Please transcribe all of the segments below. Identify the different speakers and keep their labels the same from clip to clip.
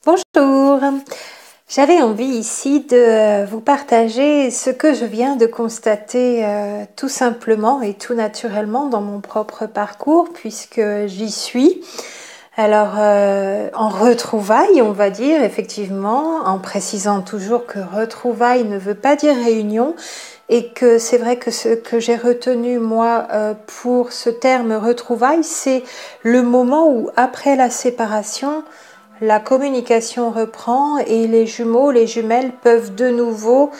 Speaker 1: Bonjour, j'avais envie ici de vous partager ce que je viens de constater tout simplement et tout naturellement dans mon propre parcours puisque j'y suis. Alors en retrouvailles, on va dire effectivement, en précisant toujours que retrouvailles ne veut pas dire réunion et que c'est vrai que ce que j'ai retenu moi pour ce terme retrouvailles, c'est le moment où après la séparation, la communication reprend et les jumeaux, les jumelles peuvent de nouveau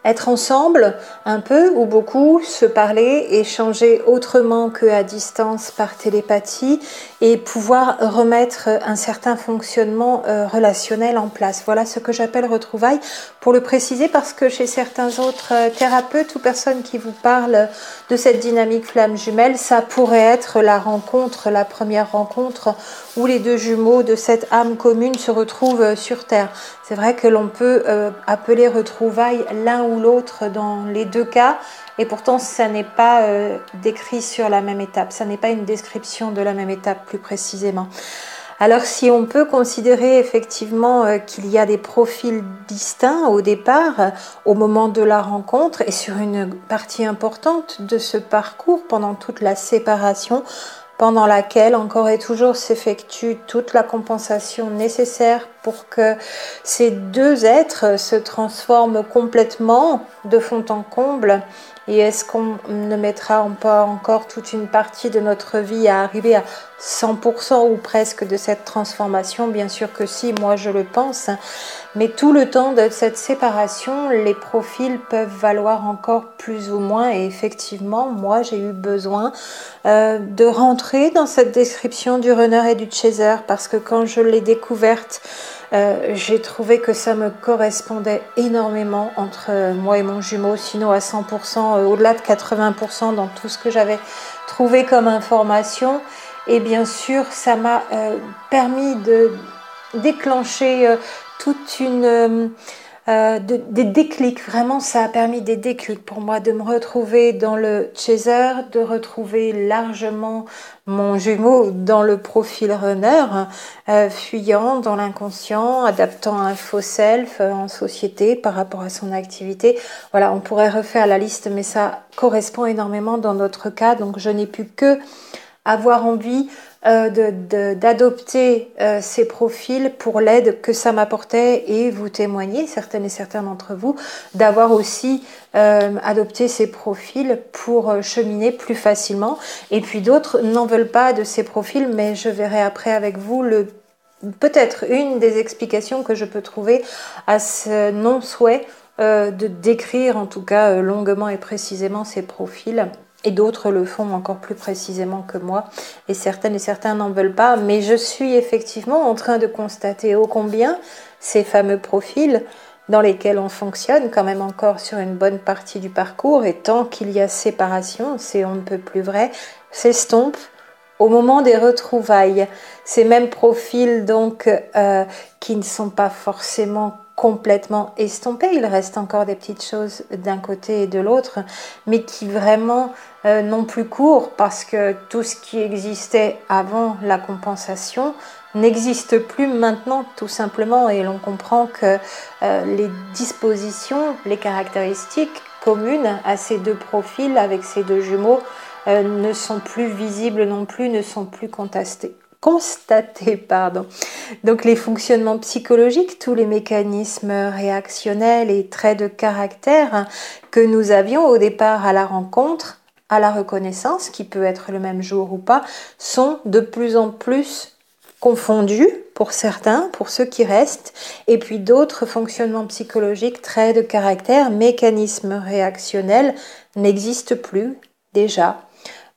Speaker 1: être ensemble un peu ou beaucoup, se parler, échanger autrement qu'à distance par télépathie et pouvoir remettre un certain fonctionnement relationnel en place. Voilà ce que j'appelle retrouvailles, pour le préciser parce que chez certains autres thérapeutes ou personnes qui vous parlent de cette dynamique flamme jumelle, ça pourrait être la rencontre, la première rencontre où les deux jumeaux de cette âme commune se retrouvent sur Terre. C'est vrai que l'on peut appeler retrouvailles l'un ou l'autre dans les deux cas, et pourtant ça n'est pas décrit sur la même étape, ça n'est pas une description de la même étape plus précisément. Alors si on peut considérer effectivement qu'il y a des profils distincts au départ, au moment de la rencontre et sur une partie importante de ce parcours pendant toute la séparation, pendant laquelle encore et toujours s'effectue toute la compensation nécessaire pour que ces deux êtres se transforment complètement de fond en comble. Et est-ce qu'on ne mettra pas encore toute une partie de notre vie à arriver à 100% ou presque de cette transformation? Bien sûr que si, moi je le pense. Mais tout le temps de cette séparation, les profils peuvent valoir encore plus ou moins. Et effectivement, moi j'ai eu besoin de rentrer dans cette description du runner et du chaser parce que quand je l'ai découverte, j'ai trouvé que ça me correspondait énormément entre moi et mon jumeau, sinon à 100%, au-delà de 80% dans tout ce que j'avais trouvé comme information. Et bien sûr, ça m'a permis de déclencher toute une... des déclics, vraiment ça a permis des déclics pour moi, de me retrouver dans le chaser, de retrouver largement mon jumeau dans le profil runner, fuyant dans l'inconscient, adaptant un faux self en société par rapport à son activité. Voilà, on pourrait refaire la liste, mais ça correspond énormément dans notre cas, donc je n'ai pu que avoir envie d'adopter ces profils pour l'aide que ça m'apportait et vous témoigner, certaines et certains d'entre vous, d'avoir aussi adopté ces profils pour cheminer plus facilement. Et puis d'autres n'en veulent pas de ces profils, mais je verrai après avec vous peut-être une des explications que je peux trouver à ce non-souhait de décrire en tout cas longuement et précisément ces profils. Et d'autres le font encore plus précisément que moi. Et certaines et certains n'en veulent pas. Mais je suis effectivement en train de constater ô combien ces fameux profils dans lesquels on fonctionne quand même encore sur une bonne partie du parcours. Et tant qu'il y a séparation, c'est on ne peut plus vrai, s'estompe au moment des retrouvailles. Ces mêmes profils donc qui ne sont pas forcément complètement estompés, il reste encore des petites choses d'un côté et de l'autre, mais qui vraiment n'ont plus cours parce que tout ce qui existait avant la compensation n'existe plus maintenant tout simplement, et l'on comprend que les dispositions, les caractéristiques communes à ces deux profils avec ces deux jumeaux ne sont plus visibles non plus, ne sont plus constatés. Donc les fonctionnements psychologiques, tous les mécanismes réactionnels et traits de caractère que nous avions au départ à la rencontre, à la reconnaissance, qui peut être le même jour ou pas, sont de plus en plus confondus pour certains, pour ceux qui restent, et puis d'autres fonctionnements psychologiques, traits de caractère, mécanismes réactionnels n'existent plus déjà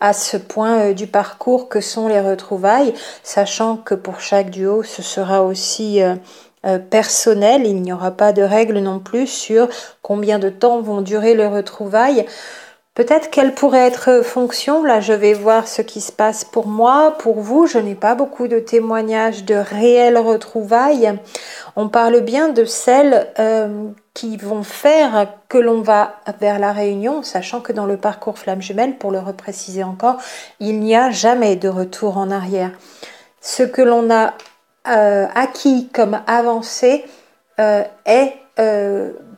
Speaker 1: à ce point du parcours que sont les retrouvailles, sachant que pour chaque duo, ce sera aussi personnel, il n'y aura pas de règle non plus sur combien de temps vont durer les retrouvailles. Peut-être qu'elle pourrait être fonction, là je vais voir ce qui se passe pour moi, pour vous, je n'ai pas beaucoup de témoignages de réelles retrouvailles. On parle bien de celles qui vont faire que l'on va vers la réunion, sachant que dans le parcours flamme jumelle, pour le repréciser encore, il n'y a jamais de retour en arrière. Ce que l'on a acquis comme avancé est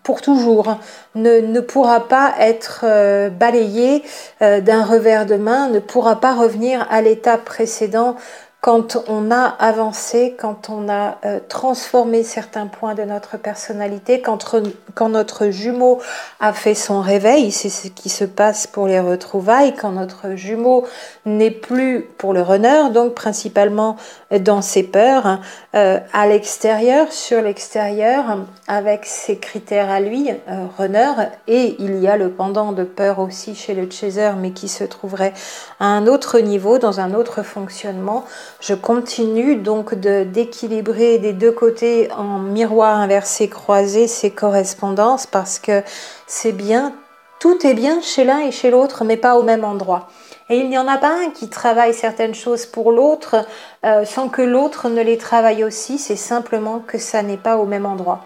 Speaker 1: pour toujours, ne pourra pas être balayé d'un revers de main, ne pourra pas revenir à l'état précédent quand on a avancé, quand on a transformé certains points de notre personnalité, quand notre jumeau a fait son réveil, c'est ce qui se passe pour les retrouvailles, quand notre jumeau n'est plus pour le runner, donc principalement dans ses peurs, à l'extérieur, sur l'extérieur, avec ses critères à lui, runner, et il y a le pendant de peur aussi chez le chaser, mais qui se trouverait à un autre niveau, dans un autre fonctionnement. Je continue donc d'équilibrer des deux côtés en miroir inversé croisé ces correspondances parce que c'est bien, tout est bien chez l'un et chez l'autre, mais pas au même endroit. Et il n'y en a pas un qui travaille certaines choses pour l'autre sans que l'autre ne les travaille aussi, c'est simplement que ça n'est pas au même endroit.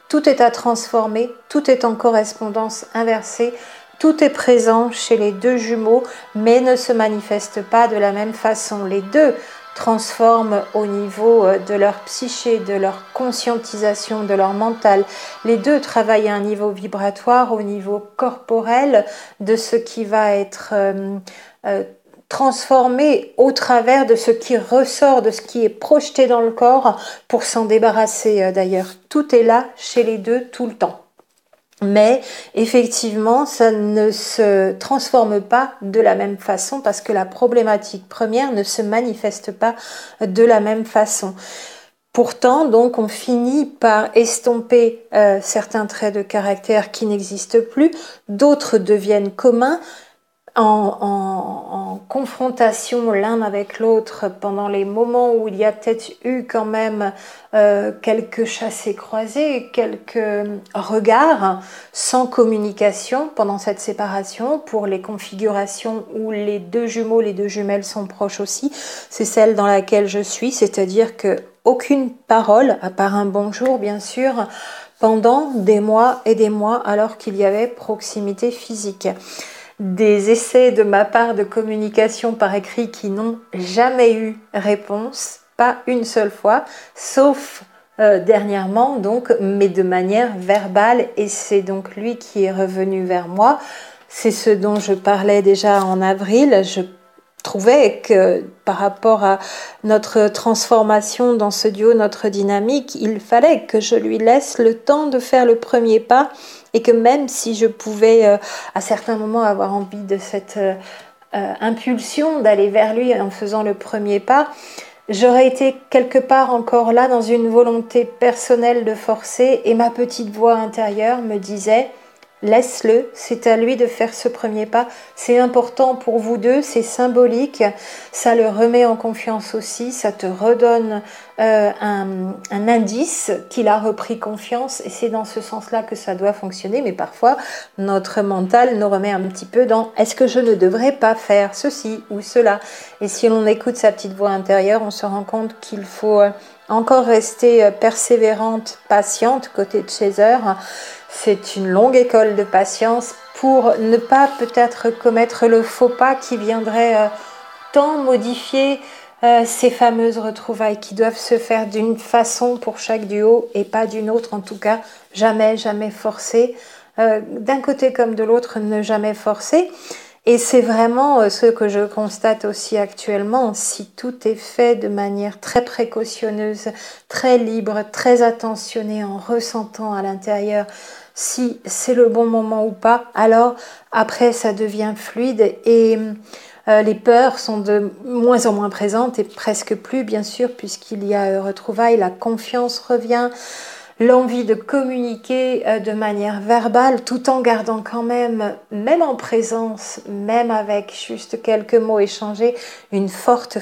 Speaker 1: Tout est à transformer, tout est en correspondance inversée, tout est présent chez les deux jumeaux, mais ne se manifeste pas de la même façon. Les deux transforment au niveau de leur psyché, de leur conscientisation, de leur mental. Les deux travaillent à un niveau vibratoire, au niveau corporel, de ce qui va être transformé au travers de ce qui ressort, de ce qui est projeté dans le corps pour s'en débarrasser d'ailleurs. Tout est là chez les deux tout le temps. Mais effectivement, ça ne se transforme pas de la même façon parce que la problématique première ne se manifeste pas de la même façon. Pourtant, donc, on finit par estomper certains traits de caractère qui n'existent plus, d'autres deviennent communs, en confrontation l'un avec l'autre pendant les moments où il y a peut-être eu quand même quelques chassés-croisés, quelques regards sans communication pendant cette séparation. Pour les configurations où les deux jumeaux, les deux jumelles sont proches aussi, c'est celle dans laquelle je suis, c'est-à-dire que aucune parole, à part un bonjour bien sûr, pendant des mois et des mois alors qu'il y avait proximité physique. Des essais de ma part de communication par écrit qui n'ont jamais eu réponse, pas une seule fois, sauf dernièrement, donc, mais de manière verbale, et c'est donc lui qui est revenu vers moi. C'est ce dont je parlais déjà en avril. Je trouvais que par rapport à notre transformation dans ce duo, notre dynamique, il fallait que je lui laisse le temps de faire le premier pas et que même si je pouvais à certains moments avoir envie de cette impulsion d'aller vers lui en faisant le premier pas, j'aurais été quelque part encore là dans une volonté personnelle de forcer et ma petite voix intérieure me disait laisse-le, c'est à lui de faire ce premier pas, c'est important pour vous deux, c'est symbolique, ça le remet en confiance aussi, ça te redonne un indice qu'il a repris confiance et c'est dans ce sens-là que ça doit fonctionner, mais parfois notre mental nous remet un petit peu dans est-ce que je ne devrais pas faire ceci ou cela, et si l'on écoute sa petite voix intérieure, on se rend compte qu'il faut encore rester persévérante, patiente côté de Chaser. C'est une longue école de patience pour ne pas peut-être commettre le faux pas qui viendrait tant modifier ces fameuses retrouvailles qui doivent se faire d'une façon pour chaque duo et pas d'une autre, en tout cas jamais forcer. D'un côté comme de l'autre, ne jamais forcer. Et c'est vraiment ce que je constate aussi actuellement, si tout est fait de manière très précautionneuse, très libre, très attentionnée, en ressentant à l'intérieur si c'est le bon moment ou pas, alors après ça devient fluide et les peurs sont de moins en moins présentes et presque plus bien sûr puisqu'il y a retrouvailles, la confiance revient, l'envie de communiquer de manière verbale tout en gardant quand même en présence, même avec juste quelques mots échangés, une forte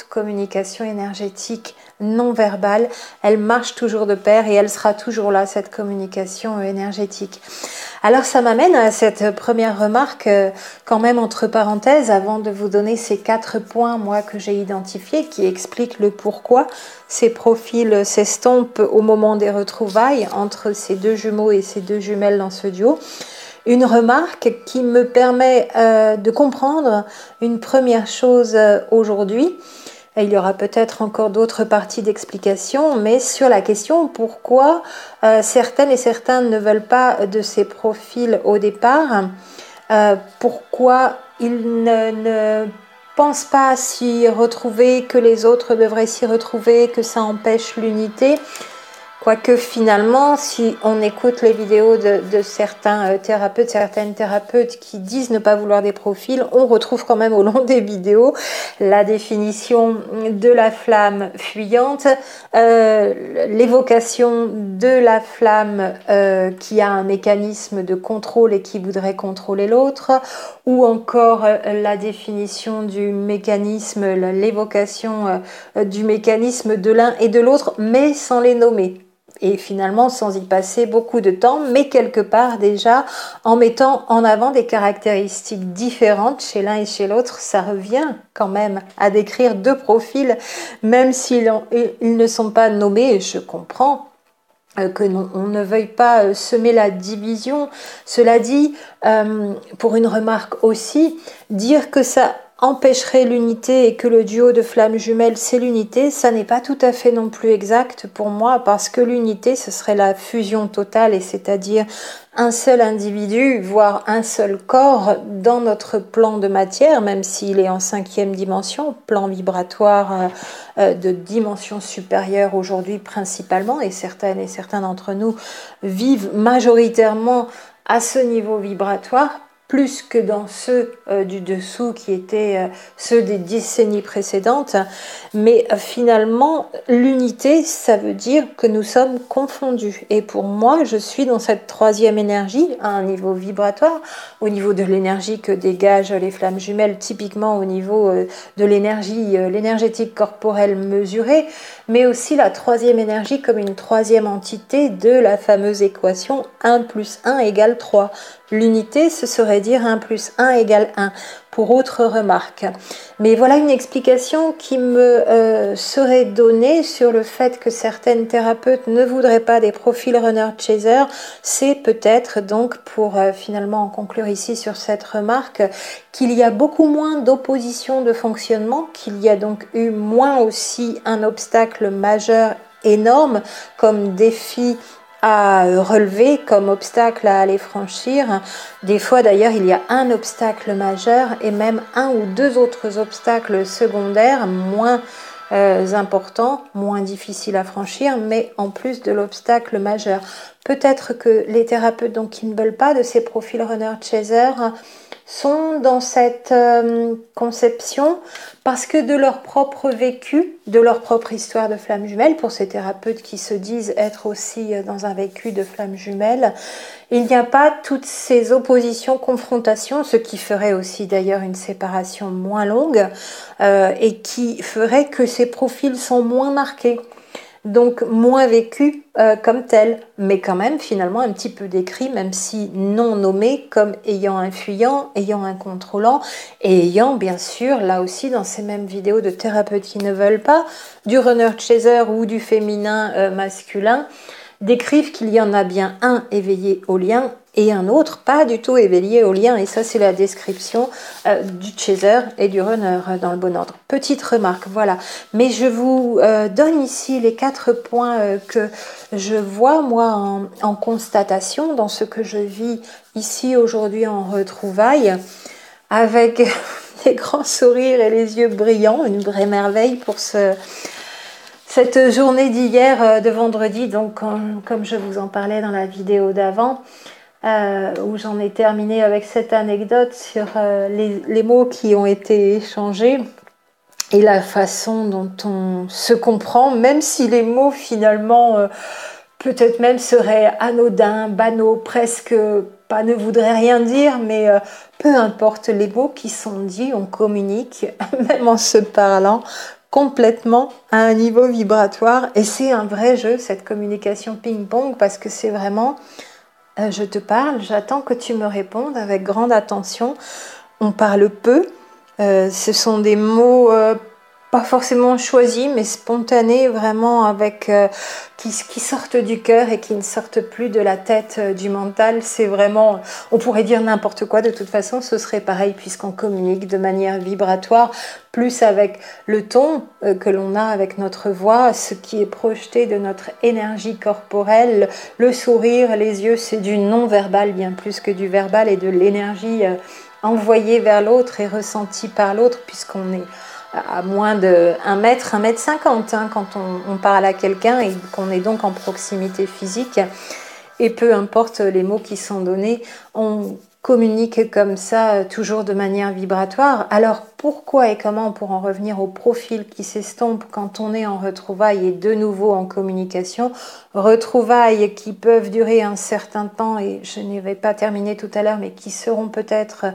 Speaker 1: communication énergétique non verbale. Elle marche toujours de pair et elle sera toujours là, cette communication énergétique. Alors ça m'amène à cette première remarque quand même entre parenthèses avant de vous donner ces 4 points moi que j'ai identifiés qui expliquent le pourquoi ces profils s'estompent au moment des retrouvailles entre ces deux jumeaux et ces deux jumelles dans ce duo. Une remarque qui me permet de comprendre une première chose aujourd'hui, Il y aura peut-être encore d'autres parties d'explication, mais sur la question pourquoi certaines et certains ne veulent pas de ces profils au départ, pourquoi ils ne pensent pas s'y retrouver, que les autres devraient s'y retrouver, que ça empêche l'unité. Quoique finalement, si on écoute les vidéos de certains thérapeutes, certaines thérapeutes qui disent ne pas vouloir des profils, on retrouve quand même au long des vidéos la définition de la flamme fuyante, l'évocation de la flamme qui a un mécanisme de contrôle et qui voudrait contrôler l'autre, ou encore la définition du mécanisme, l'évocation du mécanisme de l'un et de l'autre, mais sans les nommer. Et finalement sans y passer beaucoup de temps, mais quelque part déjà en mettant en avant des caractéristiques différentes chez l'un et chez l'autre, ça revient quand même à décrire deux profils, même s'ils ne sont pas nommés. Et je comprends que on ne veuille pas semer la division. Cela dit, pour une remarque aussi, dire que ça empêcherait l'unité et que le duo de flammes jumelles c'est l'unité, ça n'est pas tout à fait non plus exact pour moi, parce que l'unité ce serait la fusion totale, et c'est-à-dire un seul individu, voire un seul corps dans notre plan de matière, même s'il est en 5e dimension, plan vibratoire de dimension supérieure aujourd'hui principalement, et certaines et certains d'entre nous vivent majoritairement à ce niveau vibratoire, plus que dans ceux du dessous qui étaient ceux des décennies précédentes. Mais finalement, l'unité, ça veut dire que nous sommes confondus. Et pour moi, je suis dans cette 3e énergie, à un niveau vibratoire, au niveau de l'énergie que dégagent les flammes jumelles, typiquement au niveau de l'énergie, l'énergétique corporelle mesurée, mais aussi la 3e énergie comme une 3e entité de la fameuse équation 1 + 1 = 3. L'unité, ce serait dire 1 + 1 = 1, pour autre remarque. Mais voilà une explication qui me serait donnée sur le fait que certaines thérapeutes ne voudraient pas des profils runner-chaser. C'est peut-être donc, pour finalement en conclure ici sur cette remarque, qu'il y a beaucoup moins d'opposition de fonctionnement, qu'il y a donc eu moins aussi un obstacle majeur énorme comme défi à relever, comme obstacle à aller franchir. Des fois d'ailleurs il y a un obstacle majeur et même un ou deux autres obstacles secondaires moins importants, moins difficiles à franchir, mais en plus de l'obstacle majeur. Peut-être que les thérapeutes donc qui ne veulent pas de ces profils runner-chaser sont dans cette conception parce que de leur propre vécu, de leur propre histoire de flamme jumelle, pour ces thérapeutes qui se disent être aussi dans un vécu de flamme jumelle, il n'y a pas toutes ces oppositions, confrontations, ce qui ferait aussi d'ailleurs une séparation moins longue et qui ferait que ces profils sont moins marqués. Donc moins vécu comme tel, mais quand même finalement un petit peu décrit, même si non nommé, comme ayant un fuyant, ayant un contrôlant, et ayant bien sûr, là aussi dans ces mêmes vidéos de thérapeutes qui ne veulent pas, du runner-chaser ou du féminin masculin, décrivent qu'il y en a bien un éveillé au lien et un autre pas du tout éveillé au lien, et ça c'est la description du chaser et du runner dans le bon ordre. Petite remarque, voilà. Mais je vous donne ici les 4 points que je vois moi en constatation dans ce que je vis ici aujourd'hui en retrouvailles, avec des grands sourires et les yeux brillants, une vraie merveille pour cette journée d'hier, de vendredi, donc comme je vous en parlais dans la vidéo d'avant, où j'en ai terminé avec cette anecdote sur les mots qui ont été échangés et la façon dont on se comprend, même si les mots finalement peut-être même seraient anodins, banaux, presque pas ne voudraient rien dire, mais peu importe les mots qui sont dits, on communique, même en se parlant, complètement à un niveau vibratoire, et c'est un vrai jeu cette communication ping-pong, parce que c'est vraiment je te parle, j'attends que tu me répondes avec grande attention, on parle peu, ce sont des mots pas forcément choisi, mais spontané, vraiment avec qui sortent du cœur et qui ne sortent plus de la tête, du mental. C'est vraiment, on pourrait dire n'importe quoi. De toute façon, ce serait pareil puisqu'on communique de manière vibratoire, plus avec le ton que l'on a avec notre voix, ce qui est projeté de notre énergie corporelle, le sourire, les yeux, c'est du non-verbal bien plus que du verbal et de l'énergie envoyée vers l'autre et ressentie par l'autre puisqu'on est à moins de 1 mètre, 1,50 m quand on parle à quelqu'un et qu'on est donc en proximité physique. Et peu importe les mots qui sont donnés, on communique comme ça, toujours de manière vibratoire. Alors pourquoi et comment, pour en revenir au profil qui s'estompe quand on est en retrouvailles et de nouveau en communication, retrouvailles qui peuvent durer un certain temps et je n'y vais pas terminer tout à l'heure, mais qui seront peut-être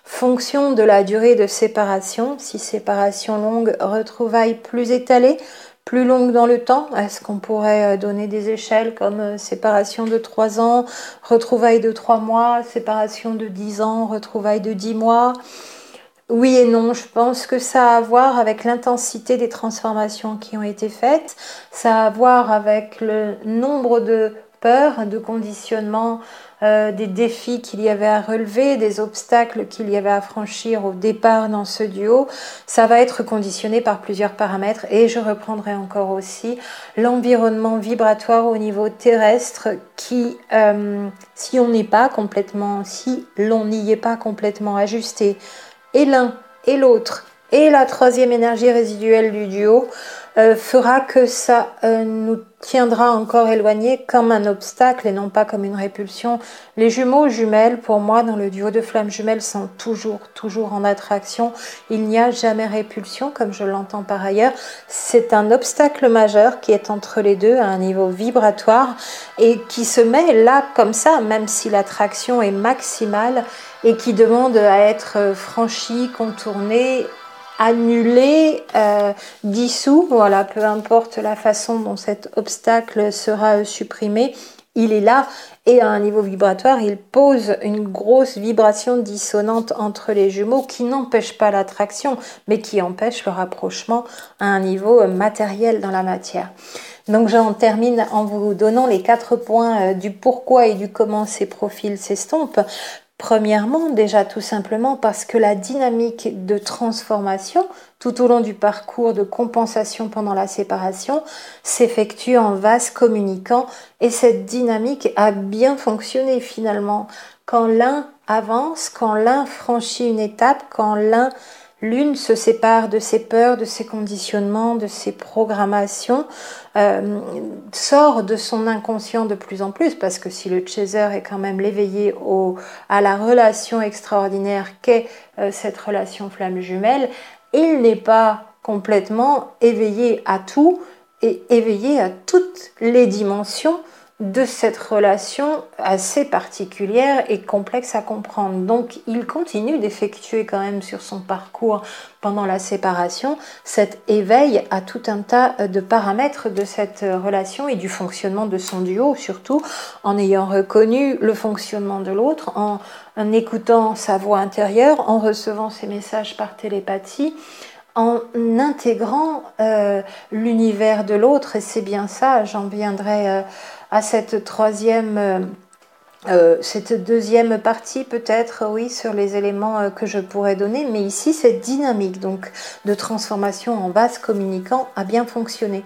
Speaker 1: fonction de la durée de séparation, si séparation longue, retrouvailles plus étalées, plus longue dans le temps. Est-ce qu'on pourrait donner des échelles comme séparation de 3 ans, retrouvailles de 3 mois, séparation de 10 ans, retrouvailles de 10 mois? Oui et non, je pense que ça a à voir avec l'intensité des transformations qui ont été faites, ça a à voir avec le nombre de peurs, de conditionnements, des défis qu'il y avait à relever, des obstacles qu'il y avait à franchir au départ dans ce duo. Ça va être conditionné par plusieurs paramètres et je reprendrai encore aussi l'environnement vibratoire au niveau terrestre qui, si on n'est pas complètement, si l'on n'y est pas complètement ajusté, et l'un et l'autre et la troisième énergie résiduelle du duo fera que ça nous tiendra encore éloignés comme un obstacle et non pas comme une répulsion. Les jumeaux jumelles, pour moi, dans le duo de flammes jumelles, sont toujours en attraction. Il n'y a jamais répulsion, comme je l'entends par ailleurs. C'est un obstacle majeur qui est entre les deux à un niveau vibratoire et qui se met là comme ça, même si l'attraction est maximale et qui demande à être franchi, contourné, annulé, dissous, voilà, peu importe la façon dont cet obstacle sera supprimé, il est là et à un niveau vibratoire, il pose une grosse vibration dissonante entre les jumeaux qui n'empêche pas l'attraction, mais qui empêche le rapprochement à un niveau matériel dans la matière. Donc j'en termine en vous donnant les 4 points du pourquoi et du comment ces profils s'estompent. Premièrement, déjà tout simplement parce que la dynamique de transformation tout au long du parcours de compensation pendant la séparation s'effectue en vase communicant et cette dynamique a bien fonctionné finalement. Quand l'un avance, quand l'un franchit une étape, quand l'une se sépare de ses peurs, de ses conditionnements, de ses programmations, sort de son inconscient de plus en plus, parce que si le chaser est quand même l'éveillé à la relation extraordinaire qu'est cette relation flamme jumelle, il n'est pas complètement éveillé à tout et éveillé à toutes les dimensions de cette relation assez particulière et complexe à comprendre. Donc il continue d'effectuer quand même sur son parcours pendant la séparation cet éveil à tout un tas de paramètres de cette relation et du fonctionnement de son duo, surtout en ayant reconnu le fonctionnement de l'autre, en écoutant sa voix intérieure, en recevant ses messages par télépathie, en intégrant l'univers de l'autre. Et c'est bien ça, j'en viendrai à cette cette deuxième partie peut-être, oui, sur les éléments que je pourrais donner, mais ici cette dynamique donc de transformation en vase communicant a bien fonctionné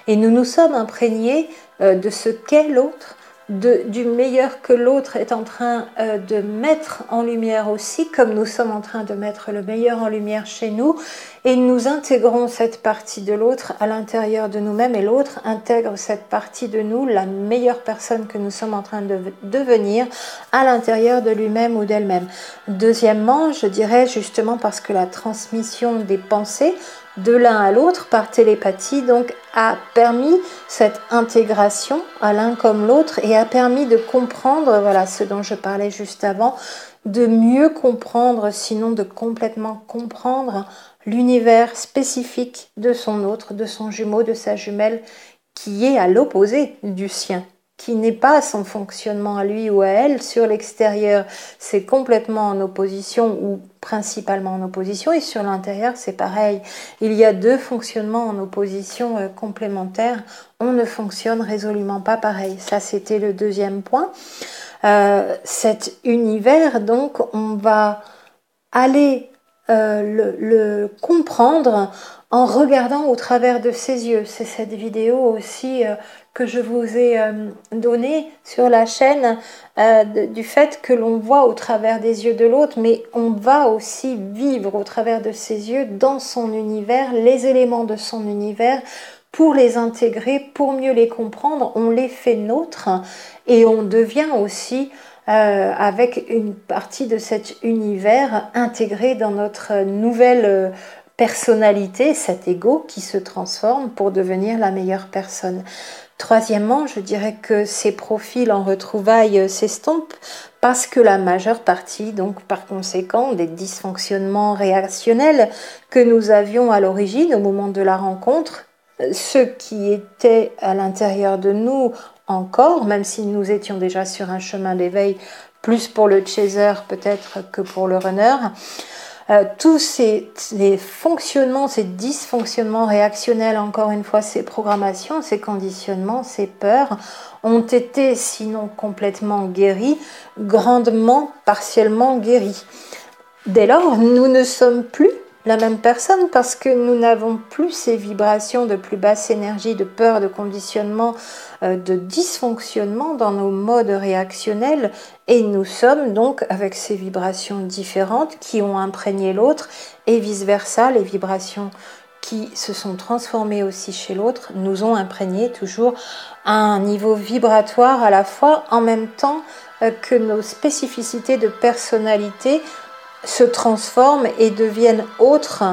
Speaker 1: et nous nous sommes imprégnés de ce qu'est l'autre, du meilleur que l'autre est en train de mettre en lumière aussi, comme nous sommes en train de mettre le meilleur en lumière chez nous, et nous intégrons cette partie de l'autre à l'intérieur de nous-mêmes, et l'autre intègre cette partie de nous, la meilleure personne que nous sommes en train de devenir, à l'intérieur de lui-même ou d'elle-même. Deuxièmement, je dirais justement parce que la transmission des pensées de l'un à l'autre par télépathie donc a permis cette intégration à l'un comme l'autre et a permis de comprendre, voilà ce dont je parlais juste avant, de mieux comprendre, sinon de complètement comprendre l'univers spécifique de son autre, de son jumeau, de sa jumelle qui est à l'opposé du sien. qui n'est pas son fonctionnement à lui ou à elle. Sur l'extérieur, c'est complètement en opposition ou principalement en opposition, et sur l'intérieur, c'est pareil. Il y a deux fonctionnements en opposition complémentaires. On ne fonctionne résolument pas pareil. Ça, c'était le deuxième point. Cet univers, donc, on va aller le comprendre en regardant au travers de ses yeux. C'est cette vidéo aussi que je vous ai donnée sur la chaîne du fait que l'on voit au travers des yeux de l'autre, mais on va aussi vivre au travers de ses yeux, dans son univers, les éléments de son univers, pour les intégrer, pour mieux les comprendre. On les fait nôtres et on devient aussi avec une partie de cet univers intégré dans notre nouvelle personnalité, cet ego qui se transforme pour devenir la meilleure personne. Troisièmement, je dirais que ces profils en retrouvailles s'estompent parce que la majeure partie, donc par conséquent, des dysfonctionnements réactionnels que nous avions à l'origine au moment de la rencontre, ceux qui étaient à l'intérieur de nous encore, même si nous étions déjà sur un chemin d'éveil, plus pour le chaser peut-être que pour le runner, tous ces fonctionnements, ces dysfonctionnements réactionnels, encore une fois, ces programmations, ces conditionnements, ces peurs, ont été, sinon complètement guéris, grandement, partiellement guéris. Dès lors, nous ne sommes plus la même personne parce que nous n'avons plus ces vibrations de plus basse énergie, de peur, de conditionnement, de dysfonctionnement dans nos modes réactionnels, et nous sommes donc avec ces vibrations différentes qui ont imprégné l'autre et vice-versa, les vibrations qui se sont transformées aussi chez l'autre nous ont imprégné toujours à un niveau vibratoire à la fois, en même temps que nos spécificités de personnalité se transforment et deviennent autres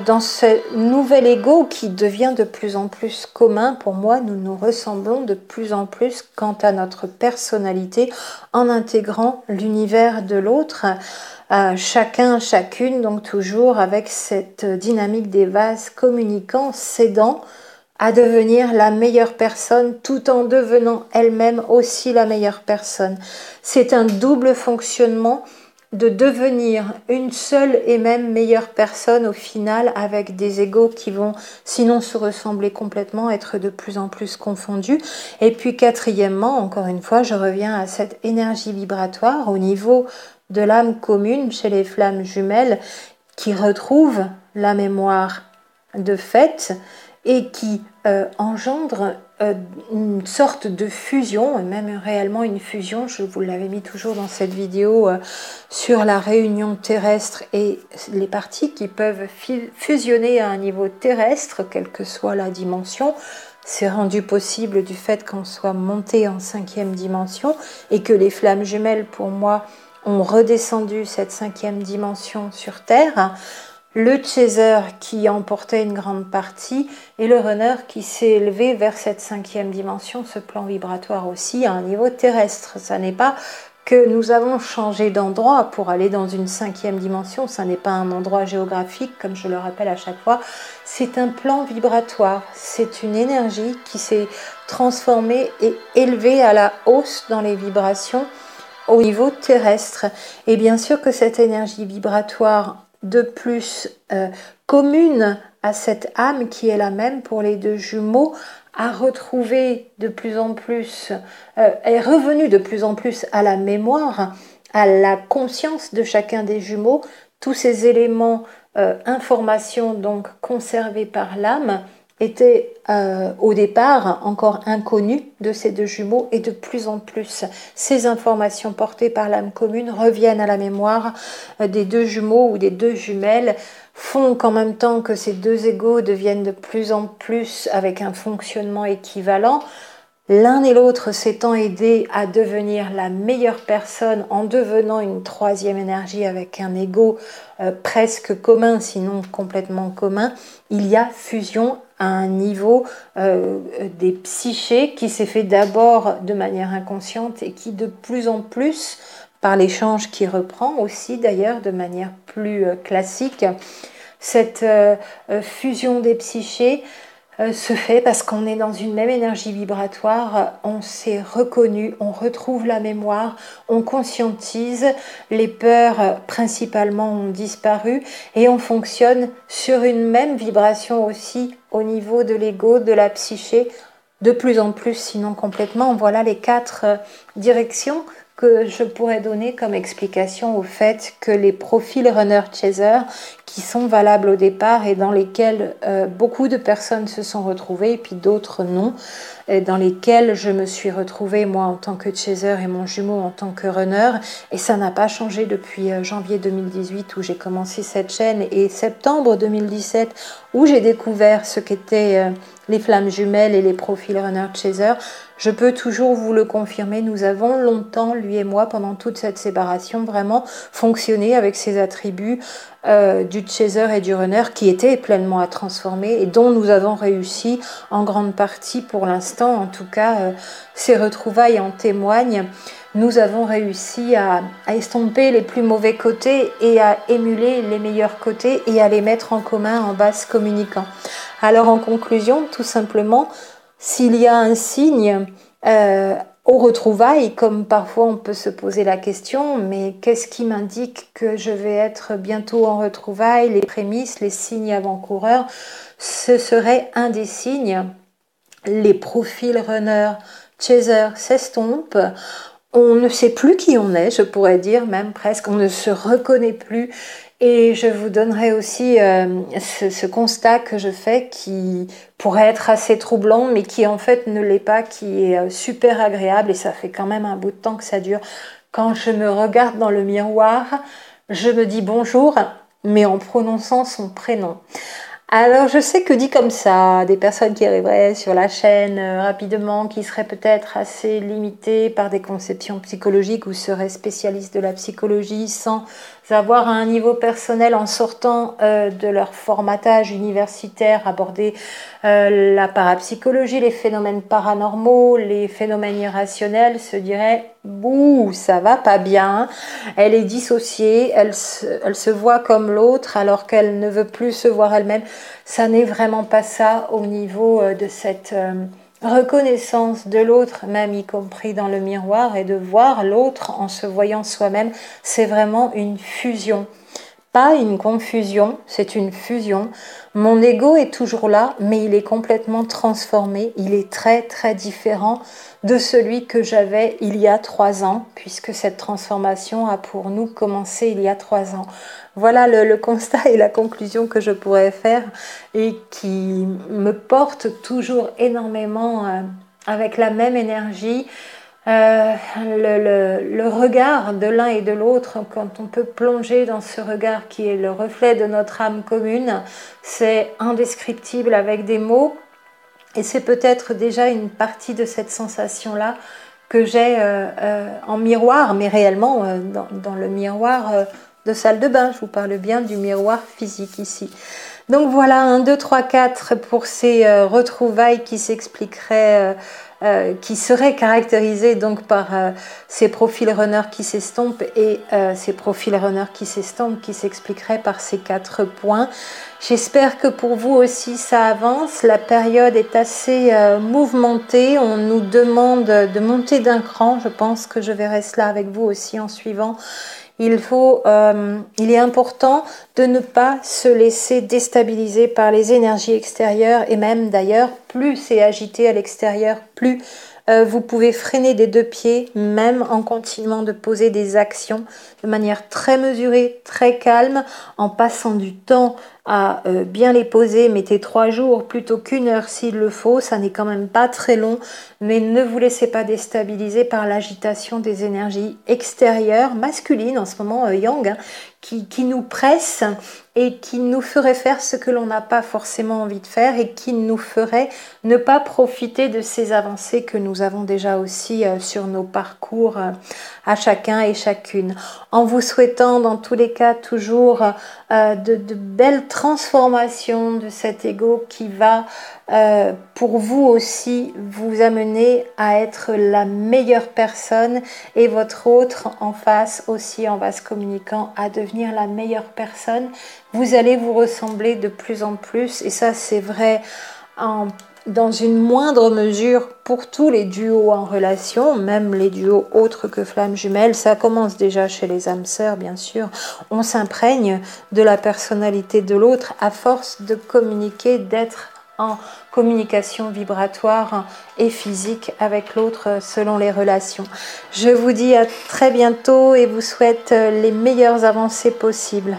Speaker 1: dans ce nouvel ego qui devient de plus en plus commun. Pour moi, nous nous ressemblons de plus en plus quant à notre personnalité en intégrant l'univers de l'autre, chacun, chacune, donc toujours avec cette dynamique des vases communicants, s'aidant à devenir la meilleure personne tout en devenant elle-même aussi la meilleure personne. C'est un double fonctionnement de devenir une seule et même meilleure personne au final, avec des égos qui vont sinon se ressembler complètement, être de plus en plus confondus. Et puis quatrièmement, encore une fois, je reviens à cette énergie vibratoire au niveau de l'âme commune chez les flammes jumelles qui retrouvent la mémoire de fait et qui engendre une sorte de fusion, même réellement une fusion. Je vous l'avais mis toujours dans cette vidéo sur la réunion terrestre et les parties qui peuvent fusionner à un niveau terrestre, quelle que soit la dimension. C'est rendu possible du fait qu'on soit monté en 5e dimension et que les flammes jumelles, pour moi, ont redescendu cette 5e dimension sur Terre. Le chaser qui emportait une grande partie et le runner qui s'est élevé vers cette 5e dimension, ce plan vibratoire aussi à un niveau terrestre. Ça n'est pas que nous avons changé d'endroit pour aller dans une 5e dimension, ça n'est pas un endroit géographique comme je le rappelle à chaque fois, c'est un plan vibratoire, c'est une énergie qui s'est transformée et élevée à la hausse dans les vibrations au niveau terrestre. Et bien sûr que cette énergie vibratoire de plus commune à cette âme qui est la même pour les deux jumeaux, a retrouvé de plus en plus, est revenue de plus en plus à la mémoire, à la conscience de chacun des jumeaux, tous ces éléments, informations donc conservés par l'âme, étaient au départ encore inconnus de ces deux jumeaux, et de plus en plus ces informations portées par l'âme commune reviennent à la mémoire des deux jumeaux ou des deux jumelles, font qu'en même temps que ces deux égos deviennent de plus en plus avec un fonctionnement équivalent, l'un et l'autre s'étant aidés à devenir la meilleure personne en devenant une 3e énergie avec un ego presque commun, sinon complètement commun, il y a fusion à un niveau des psychés qui s'est fait d'abord de manière inconsciente et qui de plus en plus, par l'échange qui reprend aussi d'ailleurs de manière plus classique, cette fusion des psychés se fait parce qu'on est dans une même énergie vibratoire, on s'est reconnu, on retrouve la mémoire, on conscientise, les peurs principalement ont disparu et on fonctionne sur une même vibration aussi au niveau de l'ego, de la psyché, de plus en plus, sinon complètement. Voilà les 4 directions que je pourrais donner comme explication au fait que les profils runner-chaser qui sont valables au départ et dans lesquels beaucoup de personnes se sont retrouvées et puis d'autres non, et dans lesquels je me suis retrouvée moi en tant que chaser et mon jumeau en tant que runner, et ça n'a pas changé depuis janvier 2018 où j'ai commencé cette chaîne et septembre 2017 où j'ai découvert ce qu'étaient les flammes jumelles et les profils runner-chaser. Je peux toujours vous le confirmer, nous avons longtemps, lui et moi, pendant toute cette séparation, vraiment fonctionné avec ces attributs du chaser et du runner qui étaient pleinement à transformer et dont nous avons réussi en grande partie pour l'instant, en tout cas ces retrouvailles en témoignent. Nous avons réussi à estomper les plus mauvais côtés et à émuler les meilleurs côtés et à les mettre en commun en vase communicant. Alors en conclusion, tout simplement, s'il y a un signe aux retrouvailles, comme parfois on peut se poser la question, mais qu'est-ce qui m'indique que je vais être bientôt en retrouvailles, les prémices, les signes avant-coureurs, ce serait un des signes. Les profils runner, chaser s'estompent. On ne sait plus qui on est, je pourrais dire même presque, on ne se reconnaît plus. Et je vous donnerai aussi ce constat que je fais qui pourrait être assez troublant, mais qui en fait ne l'est pas, qui est super agréable et ça fait quand même un bout de temps que ça dure. Quand je me regarde dans le miroir, je me dis bonjour, mais en prononçant son prénom. Alors je sais que dit comme ça, des personnes qui arriveraient sur la chaîne rapidement, qui seraient peut-être assez limitées par des conceptions psychologiques ou seraient spécialistes de la psychologie sans avoir à un niveau personnel en sortant de leur formatage universitaire, aborder la parapsychologie, les phénomènes paranormaux, les phénomènes irrationnels, se diraient « Bouh, ça va pas bien, elle est dissociée, elle se voit comme l'autre alors qu'elle ne veut plus se voir elle-même ». Ça n'est vraiment pas ça au niveau de cette reconnaissance de l'autre, même y compris dans le miroir, et de voir l'autre en se voyant soi-même. C'est vraiment une fusion. Pas une confusion, c'est une fusion. Mon ego est toujours là, mais il est complètement transformé. Il est très très différent de celui que j'avais il y a 3 ans, puisque cette transformation a pour nous commencé il y a 3 ans. Voilà le constat et la conclusion que je pourrais faire et qui me porte toujours énormément avec la même énergie. Le regard de l'un et de l'autre, quand on peut plonger dans ce regard qui est le reflet de notre âme commune, c'est indescriptible avec des mots et c'est peut-être déjà une partie de cette sensation-là que j'ai en miroir, mais réellement dans le miroir de salle de bain. Je vous parle bien du miroir physique ici. Donc voilà, 1, 2, 3, 4 pour ces retrouvailles qui s'expliqueraient, qui seraient caractérisées donc par ces profils runners qui s'estompent et ces profils runners qui s'estompent qui s'expliqueraient par ces 4 points. J'espère que pour vous aussi ça avance. La période est assez mouvementée. On nous demande de monter d'un cran. Je pense que je verrai cela avec vous aussi en suivant. Il est important de ne pas se laisser déstabiliser par les énergies extérieures et même d'ailleurs, plus c'est agité à l'extérieur, plus vous pouvez freiner des 2 pieds, même en continuant de poser des actions de manière très mesurée, très calme, en passant du temps à bien les poser. Mettez 3 jours plutôt qu'1 heure s'il le faut, ça n'est quand même pas très long, mais ne vous laissez pas déstabiliser par l'agitation des énergies extérieures, masculines en ce moment, yang, qui nous pressent et qui nous ferait faire ce que l'on n'a pas forcément envie de faire et qui nous ferait ne pas profiter de ces avancées que nous avons déjà aussi sur nos parcours à chacun et chacune. En vous souhaitant dans tous les cas toujours de belles transformations de cet ego qui va pour vous aussi vous amener à être la meilleure personne et votre autre en face aussi en vase communicant à devenir la meilleure personne. Vous allez vous ressembler de plus en plus et ça c'est vrai dans une moindre mesure pour tous les duos en relation, même les duos autres que flammes jumelles. Ça commence déjà chez les âmes sœurs, bien sûr. On s'imprègne de la personnalité de l'autre à force de communiquer, d'être en communication vibratoire et physique avec l'autre selon les relations. Je vous dis à très bientôt et vous souhaite les meilleures avancées possibles.